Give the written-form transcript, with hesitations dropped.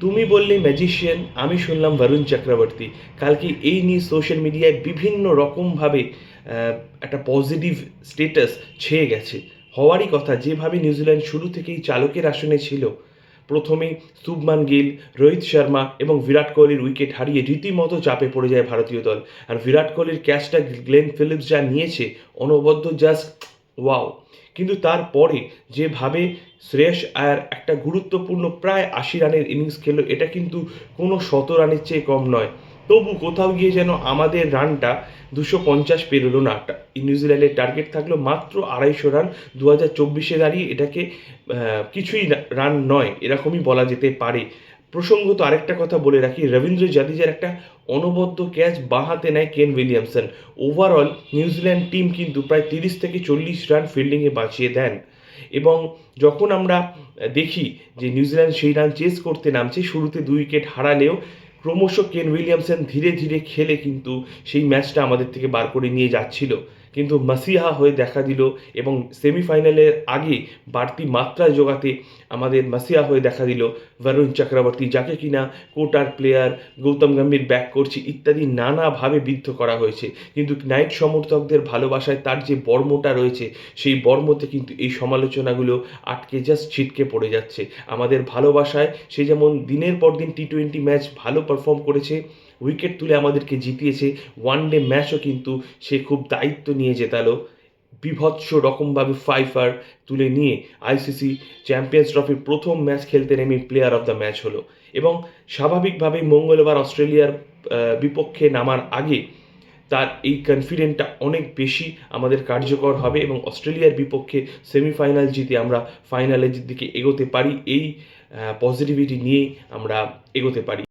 তুমি বললে ম্যাজিশিয়ান, আমি শুনলাম বরুণ চক্রবর্তী। কালকে এই নিয়ে সোশ্যাল মিডিয়ায় বিভিন্ন রকমভাবে একটা পজিটিভ স্টেটাস ছেয়ে গেছে। হওয়ারই কথা, যেভাবে নিউজিল্যান্ড শুরু থেকেই চালকের আসনে ছিল, প্রথমেই শুভমান গিল, রোহিত শর্মা এবং বিরাট কোহলির উইকেট হারিয়ে রীতিমতো চাপে পড়ে যায় ভারতীয় দল। আর বিরাট কোহলির ক্যাচটা গ্লেন ফিলিপস যা নিয়েছে, অনবদ্য, জাস্ট ওয়াও। কিন্তু তারপরে যেভাবে শ্রেয়স আয়ার একটা গুরুত্বপূর্ণ প্রায় ৮০ রানের ইনিংস খেললো, এটা কিন্তু কোনো ১০০ রানের চেয়ে কম নয়। তবু কোথাও গিয়ে যেন আমাদের রানটা ২৫০ পেরোলো না। নিউজিল্যান্ডের টার্গেট থাকলো মাত্র ২৫০ রান। ২০২৪-এ দাঁড়িয়ে এটাকে কিছুই রান নয়, এরকমই বলা যেতে পারে। প্রসঙ্গত আরেকটা কথা বলে রাখি, রবীন্দ্র জাদেজার একটা অনবদ্য ক্যাচ বাঁ হাতে নেয় Kane Williamson. Overall New Zealand team কিন্তু প্রায় ৩০ থেকে ৪০ রান ফিল্ডিংয়ে বাঁচিয়ে দেন। এবং যখন আমরা দেখি যে নিউজিল্যান্ড সেই রান চেস করতে নামছে, শুরুতে ২ উইকেট হারালেও ক্রমশ কেন উইলিয়ামসন ধীরে ধীরে খেলে কিন্তু সেই ম্যাচটা আমাদের থেকে বার করে নিয়ে যাচ্ছিল। কিন্তু মাসিহা হয়ে দেখা দিল এবং সেমিফাইনালের আগে বাড়তি মাত্রা জোগাতে আমাদের মাসিহা হয়ে দেখা দিল বরুণ চক্রবর্তী, যাকে কিনা কোটার প্লেয়ার, গৌতম গম্ভীর ব্যাক করছে ইত্যাদি নানাভাবে বিদ্ধ করা হয়েছে। কিন্তু নাইট সমর্থকদের ভালোবাসায় তার যে বর্মটা রয়েছে, সেই বর্মতে কিন্তু এই সমালোচনাগুলো আটকে জাস্ট ছিটকে পড়ে যাচ্ছে। আমাদের ভালোবাসায় সে যেমন দিনের পর দিন টি-20 ম্যাচ ভালো পারফর্ম করেছে, উইকেট তুলে আমাদেরকে জিতিয়েছে, ওয়ান ডে ম্যাচও কিন্তু সে খুব দায়িত্ব নিয়ে জেতালো। বীভৎস রকমভাবে ফাইফার তুলে নিয়ে আইসিসি চ্যাম্পিয়ন্স ট্রফির প্রথম ম্যাচ খেলতে নেমে প্লেয়ার অফ দ্য ম্যাচ হলো। এবং স্বাভাবিকভাবেই মঙ্গলবার অস্ট্রেলিয়ার বিপক্ষে নামার আগে তার এই কনফিডেন্টটা অনেক বেশি আমাদের কার্যকর হবে এবং অস্ট্রেলিয়ার বিপক্ষে সেমিফাইনাল জিতে আমরা ফাইনালের দিকে এগোতে পারি, এই পজিটিভিটি নিয়েই আমরা এগোতে পারি।